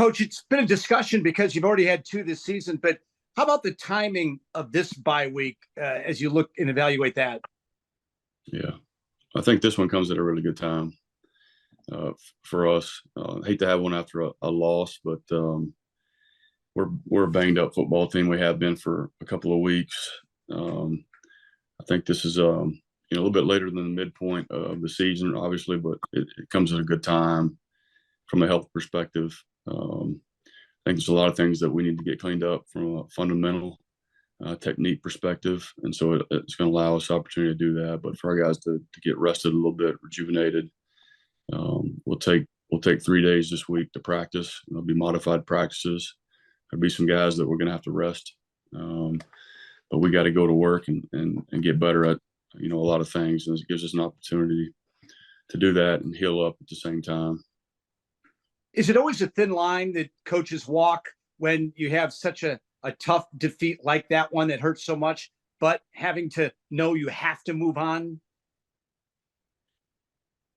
Coach, it's been a discussion because you've already had two this season, but how about the timing of this bye week as you look and evaluate that? Yeah, I think this one comes at a really good time for us. Hate to have one after a loss, but we're a banged up football team. We have been for a couple of weeks. I think this is a little bit later than the midpoint of the season, obviously, but it comes at a good time from a health perspective. I think there's a lot of things that we need to get cleaned up from a fundamental technique perspective, and so it's going to allow us opportunity to do that. But for our guys to get rested a little bit, rejuvenated, we'll take 3 days this week to practice. There'll be modified practices. There'll be some guys that we're going to have to rest, but we got to go to work and get better at a lot of things, and it gives us an opportunity to do that and heal up at the same time. Is it always a thin line that coaches walk when you have such a tough defeat like that one that hurts so much, but having to know you have to move on?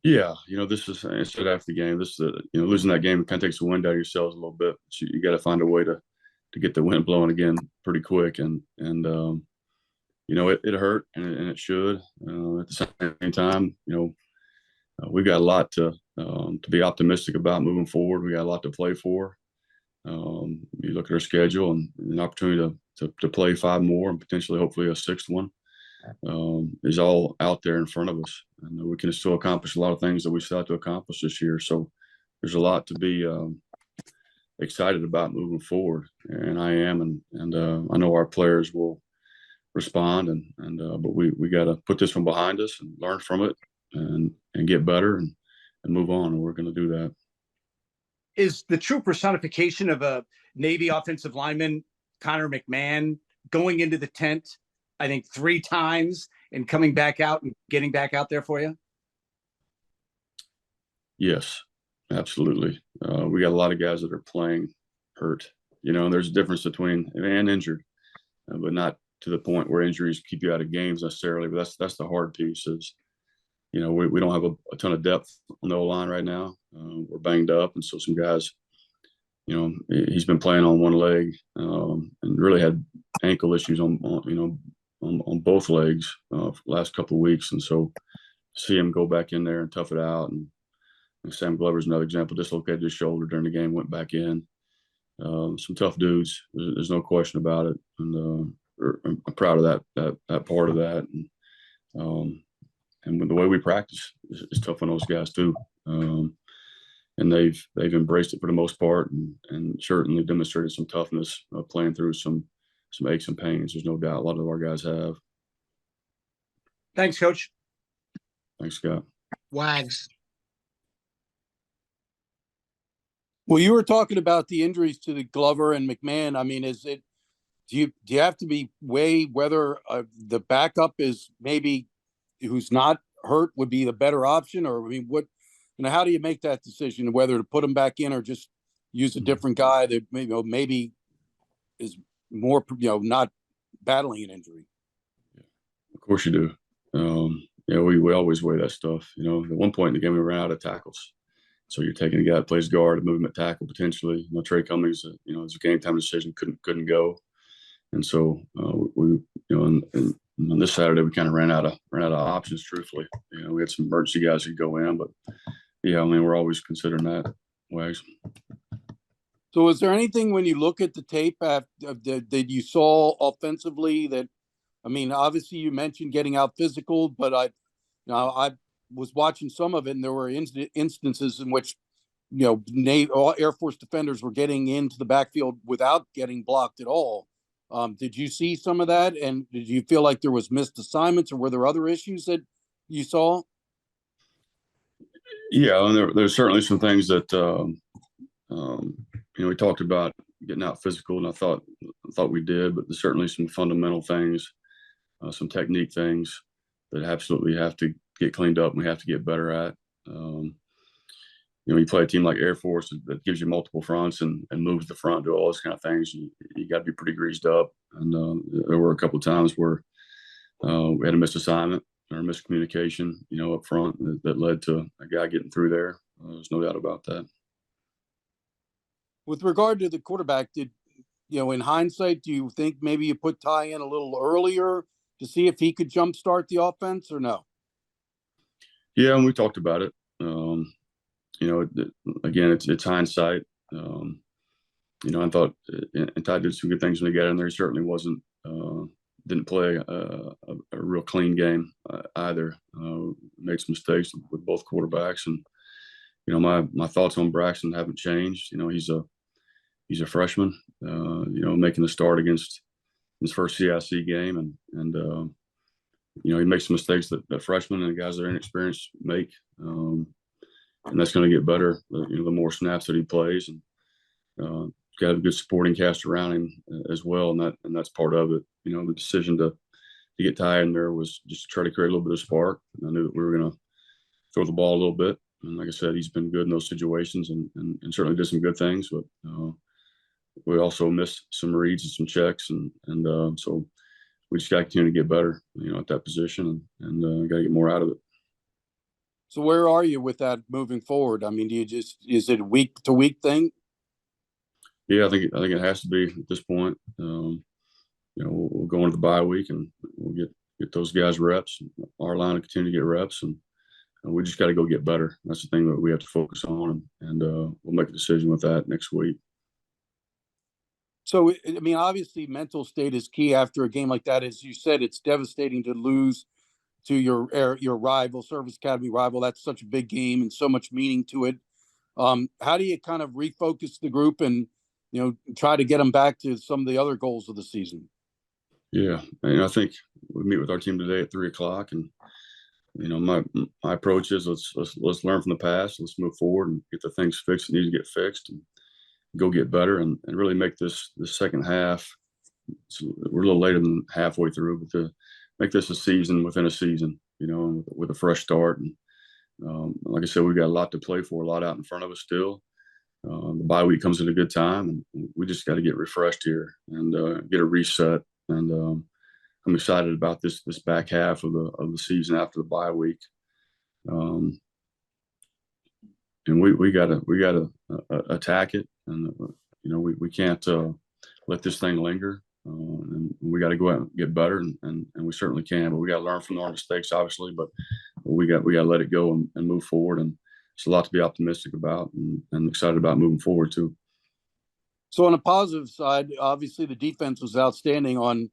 Yeah, this is instead after the game. This is losing that game kind of takes the wind out of yourselves a little bit. So you got to find a way to get the wind blowing again pretty quick, and it hurt and it should. At the same time, we've got a lot to be optimistic about moving forward. We got a lot to play for. You look at our schedule and an opportunity to play 5 more and potentially, hopefully, a 6th one is all out there in front of us, and we can still accomplish a lot of things that we set out to accomplish this year. So there's a lot to be excited about moving forward, and I am, and I know our players will respond, but we got to put this one behind us and learn from it and get better and move on, and we're going to do that. Is the true personification of a Navy offensive lineman Connor McMahon going into the tent, I think 3 times and coming back out and getting back out there for you? Yes, absolutely. We got a lot of guys that are playing hurt. There's a difference between and injured, but not to the point where injuries keep you out of games necessarily. But that's the hard piece is, we don't have a ton of depth on the O-line right now. We're banged up, and so some guys, he's been playing on one leg and really had ankle issues on both legs last couple of weeks, and so see him go back in there and tough it out. And Sam Glover's another example, dislocated his shoulder during the game, went back in. Some tough dudes. There's no question about it, and I'm proud of that part of that. And with the way we practice is tough on those guys too. And they've embraced it for the most part, and certainly demonstrated some toughness playing through some aches and pains. There's no doubt a lot of our guys have. Thanks, Coach. Thanks, Scott. Wags. Well, you were talking about the injuries to the Glover and McMahon. I mean, do you have to weigh whether the backup is maybe who's not hurt would be the better option, or I mean, how do you make that decision whether to put him back in or just use a different guy that maybe is more not battling an injury? Of course you do. We always weigh that stuff. At one point in the game we ran out of tackles, so you're taking a guy that plays guard and moving him at tackle potentially. Trey Cummings, it's a game time decision, couldn't go, and so we and on this Saturday we kind of ran out of options. Truthfully, we had some emergency guys who could go in, but yeah, I mean we're always considering that. Wags. So is there anything when you look at the tape that you saw offensively that, I mean, obviously you mentioned getting out physical, but I was watching some of it and there were instances in which, all Air Force defenders were getting into the backfield without getting blocked at all. Did you see some of that? And did you feel like there was missed assignments, or were there other issues that you saw? Yeah, and there's certainly some things that, we talked about getting out physical, and I thought we did, but there's certainly some fundamental things, some technique things that absolutely have to get cleaned up and we have to get better at. You play a team like Air Force that gives you multiple fronts and moves the front, do all those kind of things. You got to be pretty greased up. And there were a couple of times where we had a missed assignment or miscommunication, up front that led to a guy getting through there. There's no doubt about that. With regard to the quarterback, in hindsight, do you think maybe you put Ty in a little earlier to see if he could jumpstart the offense or no? Yeah, and we talked about it. Again, it's hindsight. I thought and Ty did some good things when he got in there. He certainly didn't play a real clean game either. Made some mistakes with both quarterbacks, and my thoughts on Braxton haven't changed. He's a freshman. Making the start against his first CIC game, and he makes some mistakes that freshmen and guys that are inexperienced make, and that's going to get better. The more snaps that he plays, and got a good supporting cast around him as well, and that's part of it. The decision to get Ty in there was just to try to create a little bit of spark. I knew that we were going to throw the ball a little bit, and like I said, he's been good in those situations, and certainly did some good things. But we also missed some reads and some checks, and so we just got to continue to get better, at that position, and got to get more out of it. So where are you with that moving forward? I mean, is it a week to week thing? Yeah, I think it has to be at this point. We'll go into the bye week, and we'll get those guys reps. Our line will continue to get reps, and we just got to go get better. That's the thing that we have to focus on, and we'll make a decision with that next week. So, I mean, obviously mental state is key after a game like that. As you said, it's devastating to lose to your rival, Service Academy rival. That's such a big game and so much meaning to it. How do you kind of refocus the group and, try to get them back to some of the other goals of the season? Yeah. I think we meet with our team today at 3:00, and, my approach is let's learn from the past. Let's move forward and get the things fixed that need to get fixed, and go get better, and really make this second half. We're a little later than halfway through, but to make this a season within a season, with a fresh start. And like I said, we've got a lot to play for, a lot out in front of us still. The bye week comes at a good time, and we just got to get refreshed here and get a reset. And I'm excited about this back half of the season after the bye week. And we gotta attack it, and we can't let this thing linger. And we got to go out and get better, and we certainly can. But we got to learn from our mistakes, obviously. But we got to let it go and move forward. And it's a lot to be optimistic about, and excited about moving forward too. So on a positive side, obviously the defense was outstanding on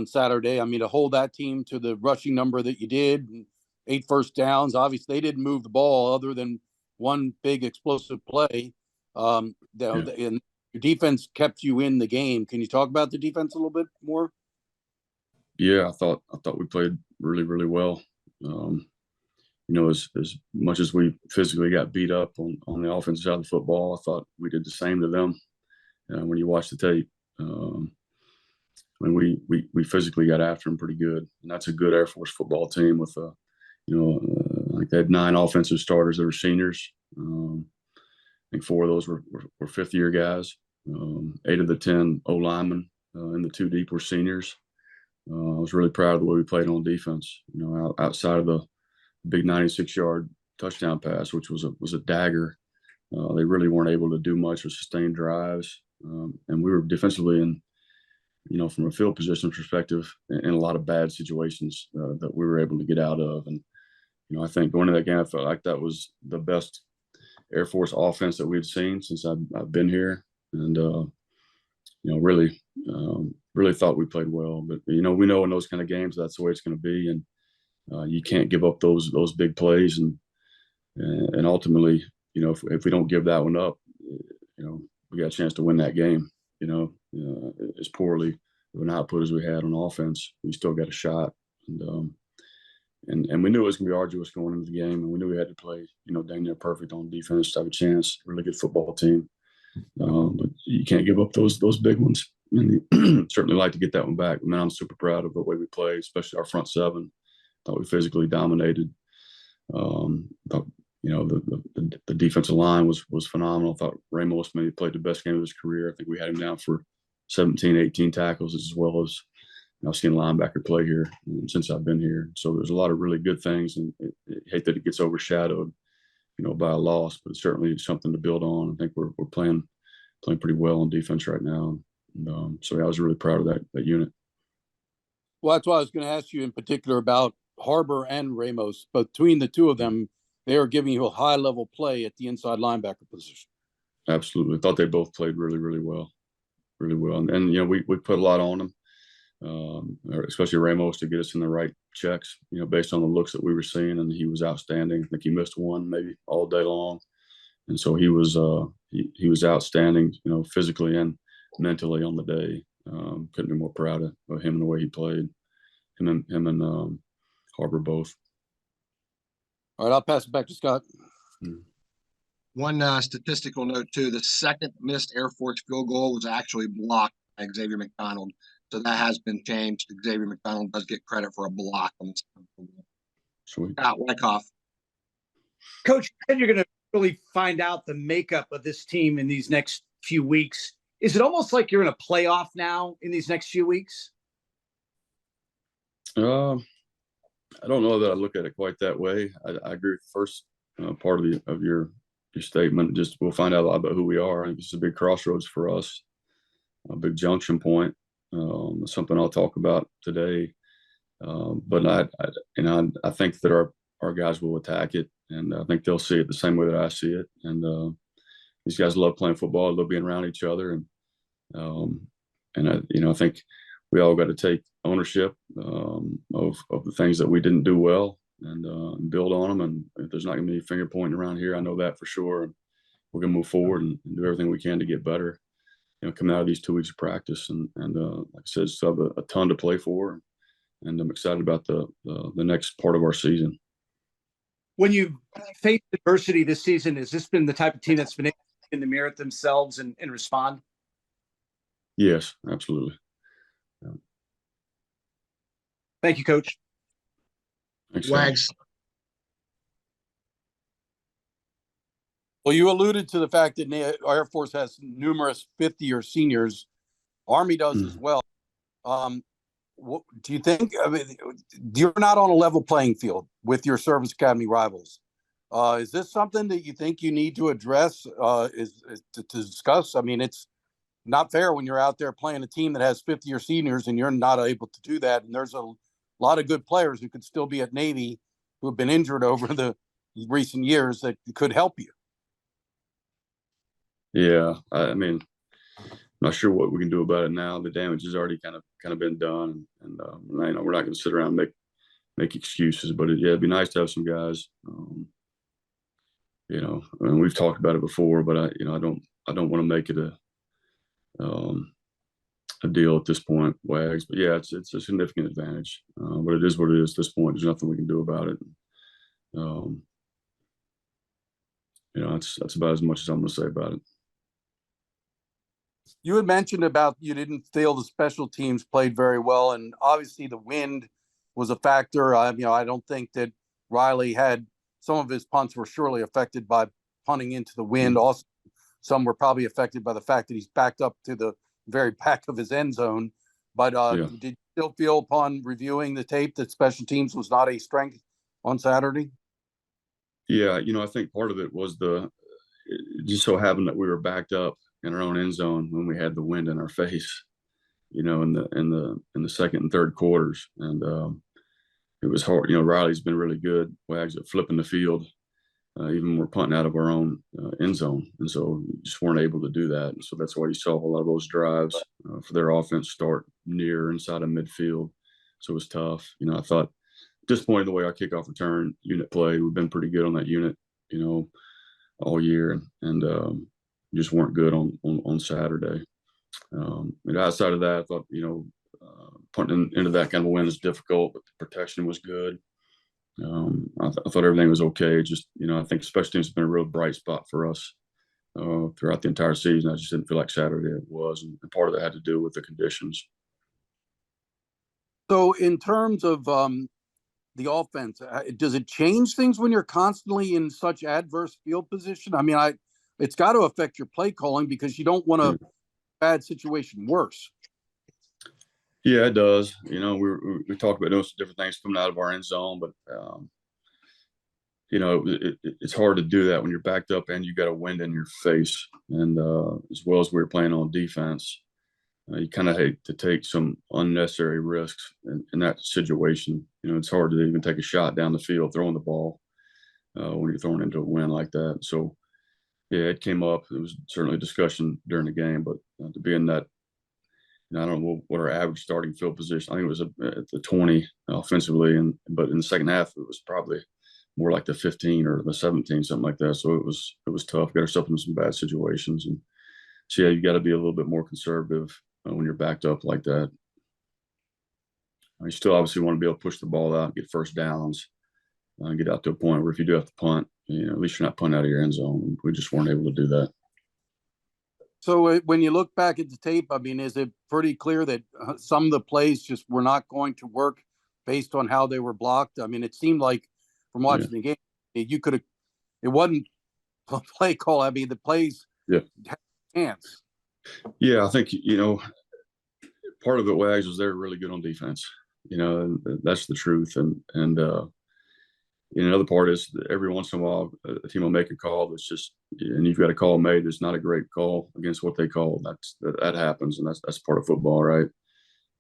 Saturday. I mean, to hold that team to the rushing number that you did, 8 first downs. Obviously, they didn't move the ball other than one big explosive play. And your defense kept you in the game. Can you talk about the defense a little bit more? Yeah, I thought we played really, really well. As much as we physically got beat up on the offensive side of the football, I thought we did the same to them. When you watch the tape, we physically got after them pretty good, and that's a good Air Force football team with like they had 9 offensive starters that were seniors. I think 4 of those were 5th-year guys. 8 of the 10 O linemen in the 2 deep were seniors. I was really proud of the way we played on defense. Outside of the big 96-yard touchdown pass, which was a dagger, they really weren't able to do much or sustain drives. And we were defensively from a field position perspective, in a lot of bad situations that we were able to get out of. And I think going into that game, I felt like that was the best Air Force offense that we've seen since I've been here, and really thought we played well. But we know in those kind of games that's the way it's going to be, and you can't give up those big plays, and ultimately, if we don't give that one up, we got a chance to win that game. As poorly of an output as we had on offense, we still got a shot, and we knew it was going to be arduous going into the game, and we knew we had to play, dang near perfect on defense to have a chance. Really good football team, but you can't give up those big ones. And certainly like to get that one back. Man, I'm super proud of the way we played, especially our front 7. Thought we physically dominated. Thought the defensive line was phenomenal. I thought Ramos maybe played the best game of his career. I think we had him down for 17, 18 tackles, as well as I've seen linebacker play here since I've been here. So there's a lot of really good things, and I hate that it gets overshadowed, by a loss, but it's certainly something to build on. I think we're playing playing pretty well on defense right now. And, so I was really proud of that unit. Well, that's why I was going to ask you in particular about Harbor and Ramos. Between the two of them, they are giving you a high level play at the inside linebacker position. Absolutely. I thought they both played really, really well. Really well. And you know, we put a lot on them, especially Ramos, to get us in the right checks, you know, based on the looks that we were seeing. And he was outstanding. I think he missed one maybe all day long. And so he was outstanding, you know, physically and mentally on the day. Couldn't be more proud of him and the way he played. Him and Harbor both. All right, I'll pass it back to Scott. One statistical note too: the second missed Air Force field goal was actually blocked by Xavier McDonald, so that has been changed. Xavier McDonald does get credit for a block on this field goal. Sweet. Wyckoff. Coach, you said you're going to really find out the makeup of this team in these next few weeks. Is it almost like you're in a playoff now in these next few weeks? I don't know that I look at it quite that way. I agree with the first part of your statement. Just we'll find out a lot about who we are. I think this is a big crossroads for us, a big junction point. Something I'll talk about today. But I think that our guys will attack it, and I think they'll see it the same way that I see it. And these guys love playing football, love being around each other, and I think we all got to take ownership of the things that we didn't do well, and build on them. And if there's not going to be finger pointing around here, I know that for sure. And we're going to move forward and do everything we can to get better. You know, coming out of these 2 weeks of practice, and like I said, still have a ton to play for, and I'm excited about the next part of our season. When you face adversity this season, has this been the type of team that's been able to look in the mirror at themselves and respond? Yes, absolutely. Yeah. Thank you, Coach. Thanks, Wags. Well, you alluded to the fact that Air Force has numerous fifth-year seniors. Army does as well. What do you think? I mean, you're not on a level playing field with your service academy rivals. Is this something that you think you need to address? Is to discuss? I mean, it's not fair when you're out there playing a team that has fifth-year seniors and you're not able to do that. And there's a lot of good players who could still be at Navy who have been injured over the recent years that could help you. Yeah, I mean, not sure what we can do about it now. The damage has already kind of been done, and we're not going to sit around and make excuses. But it'd be nice to have some guys. And we've talked about it before, but I don't want to make it a deal at this point, Wags. But yeah, it's a significant advantage. But it is what it is at this point. There's nothing we can do about it. That's about as much as I'm going to say about it. You had mentioned about you didn't feel the special teams played very well, and obviously the wind was a factor. I don't think that Riley had some of his punts were surely affected by punting into the wind. Also, some were probably affected by the fact that he's backed up to the very back of his end zone. But did you still feel upon reviewing the tape that special teams was not a strength on Saturday? Yeah, I think part of it was it just so happened that we were backed up in our own end zone when we had the wind in our face, in the second and third quarters. And it was hard. Riley's been really good, Wags, at flipping the field, even when we're punting out of our own end zone. And so we just weren't able to do that. And so that's why you saw a lot of those drives for their offense start near inside of midfield. So it was tough. I thought disappointed the way our kickoff return unit played. We've been pretty good on that unit, all year. And just weren't good on Saturday. Outside of that, I thought, punting into that kind of a wind is difficult, but the protection was good. I thought everything was okay. Just, I think special teams have been a real bright spot for us throughout the entire season. I just didn't feel like Saturday it was, and part of that had to do with the conditions. So in terms of the offense, does it change things when you're constantly in such adverse field position? I mean, it's got to affect your play calling because you don't want a bad situation worse. Yeah, it does. We talk about doing some different things coming out of our end zone, but it's hard to do that when you're backed up and you got a wind in your face. And as well as we were playing on defense, you kind of hate to take some unnecessary risks in that situation. It's hard to even take a shot down the field throwing the ball when you're throwing into a wind like that. So, yeah, it came up. It was certainly a discussion during the game, but to be in that, I don't know what our average starting field position. I think it was at the 20 offensively, but in the second half it was probably more like the 15 or the 17, something like that. So it was tough. Got ourselves in some bad situations, and so yeah, you got to be a little bit more conservative when you're backed up like that. You still obviously want to be able to push the ball out, get first downs, get out to a point where if you do have to punt, at least you're not punting out of your end zone. We just weren't able to do that. So when you look back at the tape, I mean, is it pretty clear that some of the plays just were not going to work based on how they were blocked? I mean, it seemed like from watching the game, you could have, it wasn't a play call. I mean, the plays had a chance. Yeah, I think, part of it, Wags, was they're really good on defense, and that's the truth. And another part is that every once in a while, a team will make a call that's just, and you've got a call made that's not a great call against what they call. That happens, and that's part of football, right?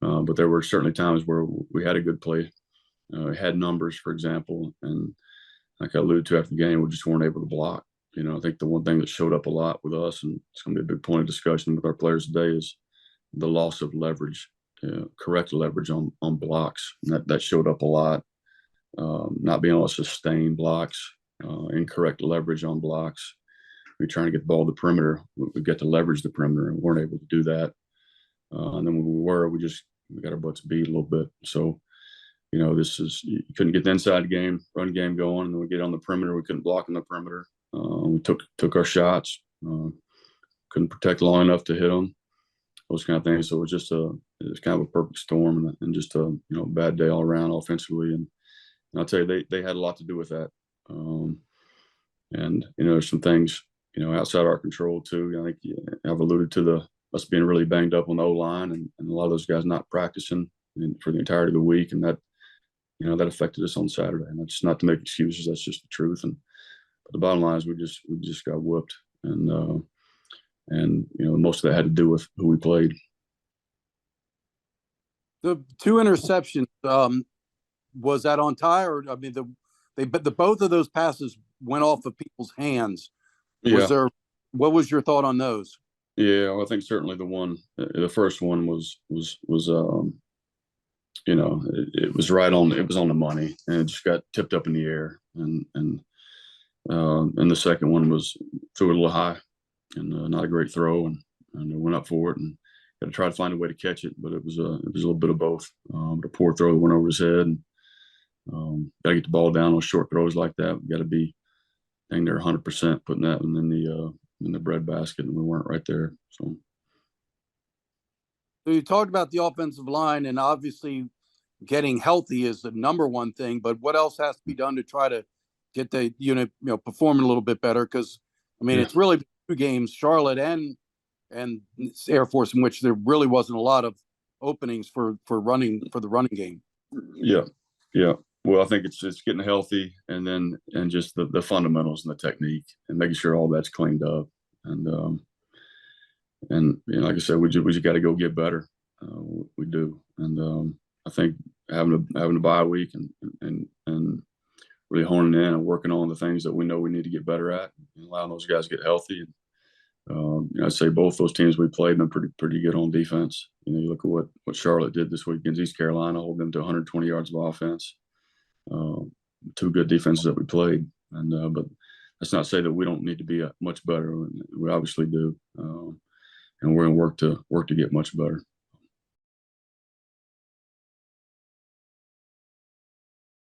But there were certainly times where we had a good play, had numbers, for example, and like I alluded to after the game, we just weren't able to block. I think the one thing that showed up a lot with us, and it's going to be a big point of discussion with our players today, is the loss of leverage, correct leverage on blocks. And that showed up a lot. Not being able to sustain blocks, incorrect leverage on blocks. We're trying to get the ball to the perimeter. We get to leverage the perimeter and weren't able to do that. And then when we were, we got our butts beat a little bit. So, you couldn't get the inside game, run game going, and then we get on the perimeter. We couldn't block on the perimeter. We took our shots, couldn't protect long enough to hit them, those kind of things. So it was kind of a perfect storm and just a bad day all around offensively. And I'll tell you, they had a lot to do with that. And there's some things outside our control too. I think I've alluded to us being really banged up on the O-line and a lot of those guys not practicing for the entirety of the week, and that that affected us on Saturday. And that's not to make excuses. That's just the truth. But the bottom line is we just got whooped, and most of that had to do with who we played. The 2 interceptions, was that on tie, or I mean both of those passes went off of people's hands? What was your thought on those? Yeah, well, I think certainly the first one was it was right on. It was on the money, and it just got tipped up in the air. And the second one was threw it a little high, and not a great throw, and went up for it, and got to try to find a way to catch it. But it was a little bit of both. A poor throw that went over his head, and got to get the ball down on short throws like that. We got to be, I think they're 100% putting that in the breadbasket, and we weren't right there. So you talked about the offensive line, and obviously getting healthy is the number one thing, but what else has to be done to try to get the unit, performing a little bit better? Because, I mean, It's really 2 games, Charlotte and Air Force, in which there really wasn't a lot of openings for the running game. Yeah. Well, I think it's just getting healthy, and just the fundamentals and the technique, and making sure all that's cleaned up. And like I said, we just got to go get better. We do, and I think having a bye week and really honing in and working on the things that we know we need to get better at, and allowing those guys to get healthy. And I'd say both those teams we played been pretty good on defense. You look at what Charlotte did this week against East Carolina, hold them to 120 yards of offense. 2 good defenses that we played, and but that's not to say that we don't need to be much better. We obviously do, and we're going to work to get much better.